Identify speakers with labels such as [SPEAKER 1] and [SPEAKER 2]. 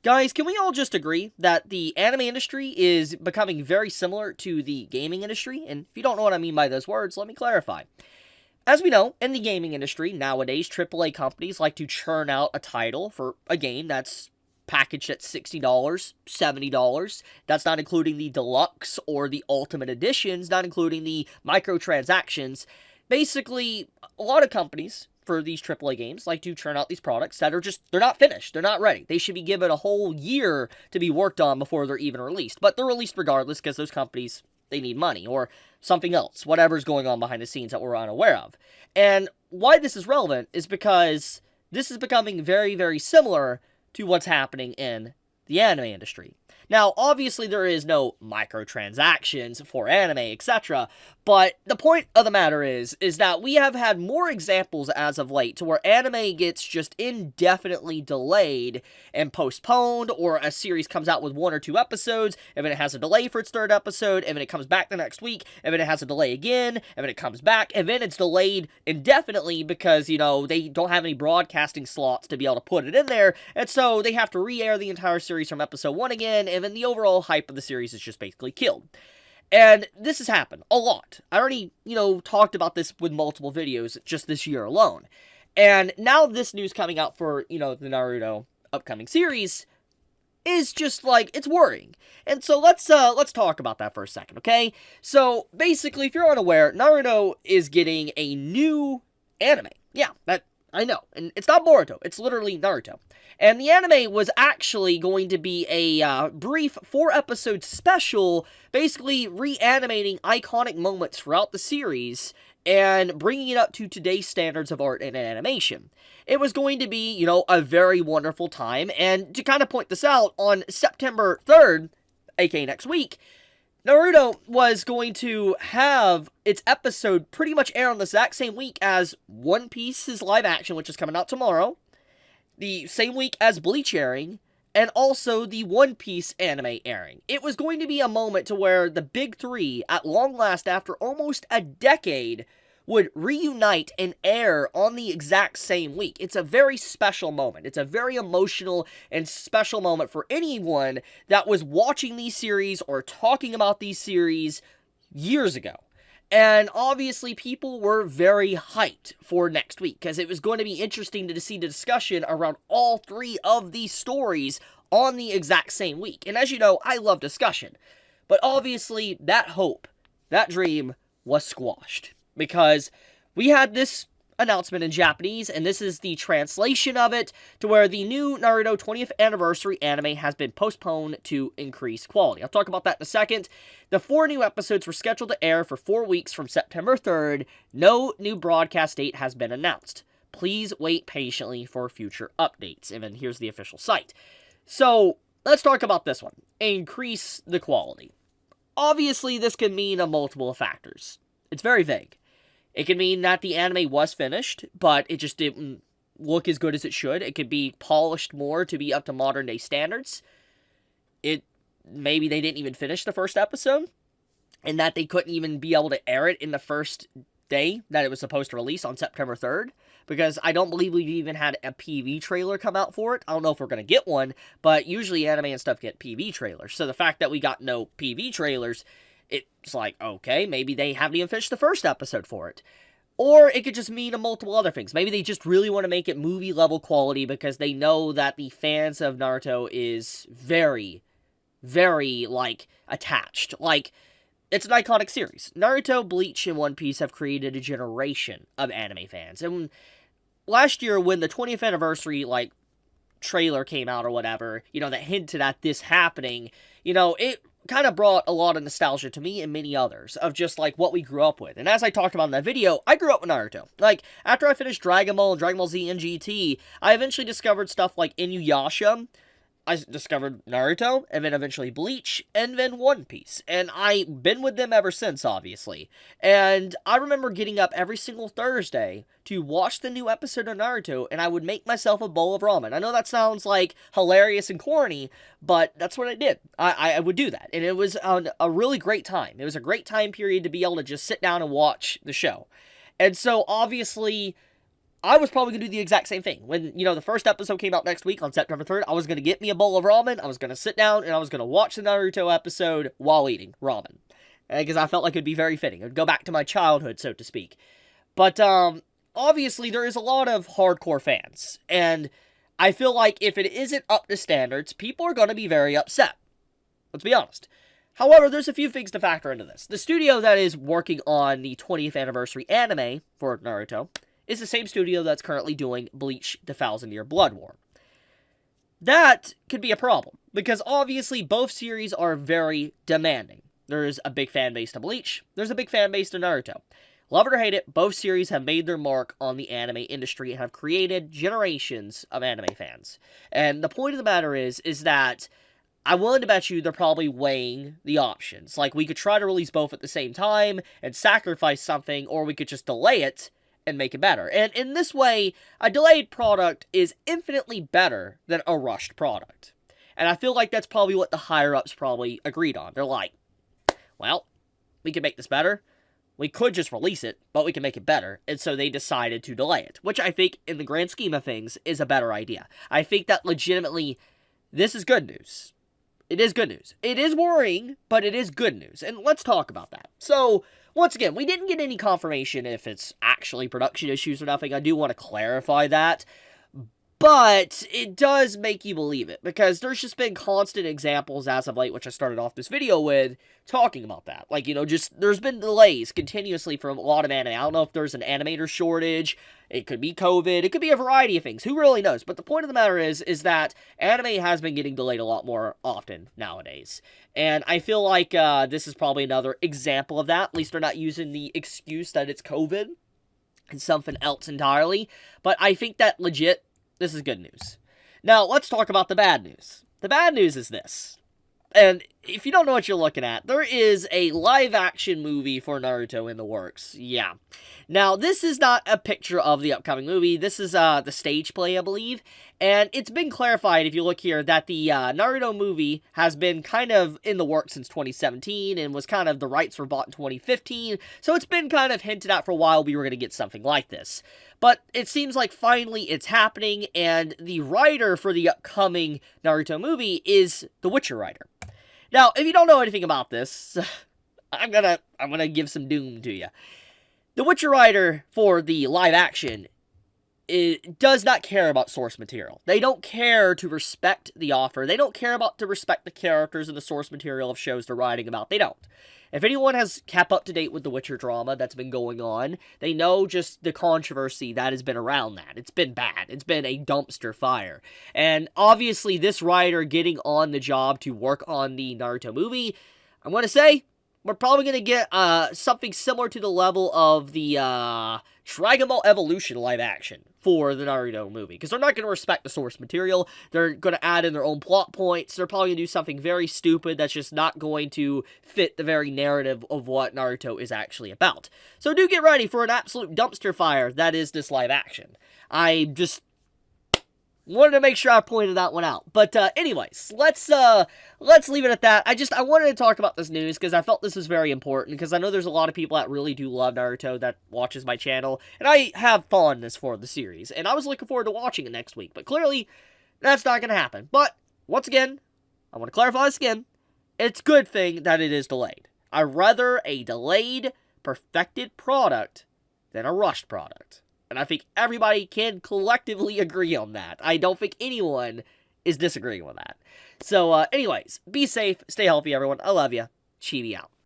[SPEAKER 1] Guys, can we all just agree that the anime industry is becoming very similar to the gaming industry? And if you don't know what I mean by those words, let me clarify. As we know, in the gaming industry, nowadays, AAA companies like to churn out a title for a game that's packaged at $60, $70. That's not including the deluxe or the ultimate editions, not including the microtransactions. Basically, a lot of companies for these AAA games like to churn out these products that are just, they're not finished, they're not ready. They should be given a whole year to be worked on before they're even released. But they're released regardless because those companies, they need money or something else, whatever's going on behind the scenes that we're unaware of. And why this is relevant is because this is becoming very, very similar to what's happening in the anime industry. Now, obviously, there is no microtransactions for anime, etc., but the point of the matter is that we have had more examples as of late to where anime gets just indefinitely delayed and postponed, or a series comes out with 1 or 2 episodes, and then it has a delay for its 3rd episode, and then it comes back the next week, and then it has a delay again, and then it comes back, and then it's delayed indefinitely because, they don't have any broadcasting slots to be able to put it in there, and so they have to re-air the entire series from episode 1 again, and then the overall hype of the series is just basically killed. And this has happened a lot. I already, talked about this with multiple videos just this year alone. And now this news coming out for, the Naruto upcoming series is just it's worrying. And so let's talk about that for a second, okay? So basically, if you're unaware, Naruto is getting a new anime. Yeah, that I know. And it's not Boruto, it's literally Naruto. And the anime was actually going to be a brief 4-episode special, basically reanimating iconic moments throughout the series and bringing it up to today's standards of art and animation. It was going to be, a very wonderful time, and to kind of point this out, on September 3rd, aka next week, Naruto was going to have its episode pretty much air on the exact same week as One Piece's live action, which is coming out tomorrow, the same week as Bleach airing, and also the One Piece anime airing. It was going to be a moment to where the big three, at long last after almost a decade, would reunite and air on the exact same week. It's a very special moment. It's a very emotional and special moment for anyone that was watching these series or talking about these series years ago. And obviously, people were very hyped for next week, because it was going to be interesting to see the discussion around all 3 of these stories on the exact same week. And as you know, I love discussion. But obviously, that hope, that dream, was squashed. Because we had this announcement in Japanese, and this is the translation of it, to where the new Naruto 20th anniversary anime has been postponed to increase quality. I'll talk about that in a second. The 4 new episodes were scheduled to air for 4 weeks from September 3rd. No new broadcast date has been announced. Please wait patiently for future updates. And then here's the official site. So, let's talk about this one. Increase the quality. Obviously, this can mean a multiple of factors. It's very vague. It could mean that the anime was finished, but it just didn't look as good as it should. It could be polished more to be up to modern day standards. Maybe they didn't even finish the 1st episode, and that they couldn't even be able to air it in the first day that it was supposed to release on September 3rd, because I don't believe we've even had a PV trailer come out for it. I don't know if we're going to get one, but usually anime and stuff get PV trailers. So the fact that we got no PV trailers, it's okay, maybe they haven't even finished the 1st episode for it. Or it could just mean multiple other things. Maybe they just really want to make it movie-level quality because they know that the fans of Naruto is very, very, attached. It's an iconic series. Naruto, Bleach, and One Piece have created a generation of anime fans. And last year, when the 20th anniversary, trailer came out or whatever, that hinted at this happening, it kind of brought a lot of nostalgia to me and many others of just what we grew up with. And as I talked about in that video, I grew up with Naruto. After I finished Dragon Ball and Dragon Ball Z and GT, I eventually discovered stuff like Inuyasha. I discovered Naruto, and then eventually Bleach, and then One Piece. And I've been with them ever since, obviously. And I remember getting up every single Thursday to watch the new episode of Naruto, and I would make myself a bowl of ramen. I know that sounds hilarious and corny, but that's what I did. I would do that. And it was a really great time. It was a great time period to be able to just sit down and watch the show. And so, obviously, I was probably going to do the exact same thing. When, the first episode came out next week on September 3rd, I was going to get me a bowl of ramen, I was going to sit down, and I was going to watch the Naruto episode while eating ramen. Because I felt like it would be very fitting. It would go back to my childhood, so to speak. But, obviously, there is a lot of hardcore fans. And I feel like if it isn't up to standards, people are going to be very upset. Let's be honest. However, there's a few things to factor into this. The studio that is working on the 20th anniversary anime for Naruto is the same studio that's currently doing Bleach: The Thousand-Year Blood War. That could be a problem, because obviously both series are very demanding. There's a big fan base to Bleach, there's a big fan base to Naruto. Love it or hate it, both series have made their mark on the anime industry and have created generations of anime fans. And the point of the matter is that I'm willing to bet you they're probably weighing the options. Like, we could try to release both at the same time and sacrifice something, or we could just delay it and make it better. And in this way, a delayed product is infinitely better than a rushed product. And I feel like that's probably what the higher-ups probably agreed on. They're like, well, we can make this better. We could just release it, but we can make it better. And so they decided to delay it, which I think, in the grand scheme of things, is a better idea. I think that legitimately, this is good news. It is good news. It is worrying, but it is good news. And let's talk about that. So, once again, we didn't get any confirmation if it's actually production issues or nothing. I do want to clarify that. But it does make you believe it, because there's just been constant examples as of late, which I started off this video with, talking about that. Like, there's been delays continuously from a lot of anime. I don't know if there's an animator shortage, it could be COVID, it could be a variety of things, who really knows? But the point of the matter is that anime has been getting delayed a lot more often nowadays. And I feel like this is probably another example of that. At least they're not using the excuse that it's COVID and something else entirely. But I think that legit, this is good news. Now, let's talk about the bad news. The bad news is this. And if you don't know what you're looking at, there is a live-action movie for Naruto in the works. Yeah. Now, this is not a picture of the upcoming movie. This is the stage play, I believe. And it's been clarified, if you look here, that the Naruto movie has been kind of in the works since 2017, and was kind of, the rights were bought in 2015. So it's been kind of hinted at for a while we were going to get something like this. But it seems like finally it's happening, and the writer for the upcoming Naruto movie is the Witcher writer. Now, if you don't know anything about this, I'm gonna give some doom to you. The Witcher writer for the live action does not care about source material. They don't care to respect the author. They don't care about to respect the characters and the source material of shows they're writing about. They don't. If anyone has kept up to date with the Witcher drama that's been going on, they know just the controversy that has been around that. It's been bad. It's been a dumpster fire. And obviously, this writer getting on the job to work on the Naruto movie, I'm going to say, we're probably going to get something similar to the level of the Dragon Ball Evolution live action for the Naruto movie. Because they're not going to respect the source material. They're going to add in their own plot points. They're probably going to do something very stupid that's just not going to fit the very narrative of what Naruto is actually about. So do get ready for an absolute dumpster fire that is this live action. I just wanted to make sure I pointed that one out. But anyways, let's leave it at that. I wanted to talk about this news because I felt this was very important, because I know there's a lot of people that really do love Naruto that watches my channel, and I have fondness for the series, and I was looking forward to watching it next week, but clearly that's not going to happen. But once again, I want to clarify this again, it's a good thing that it is delayed. I'd rather a delayed, perfected product than a rushed product. And I think everybody can collectively agree on that. I don't think anyone is disagreeing with that. So, anyways, be safe, stay healthy, everyone. I love you. Chibi out.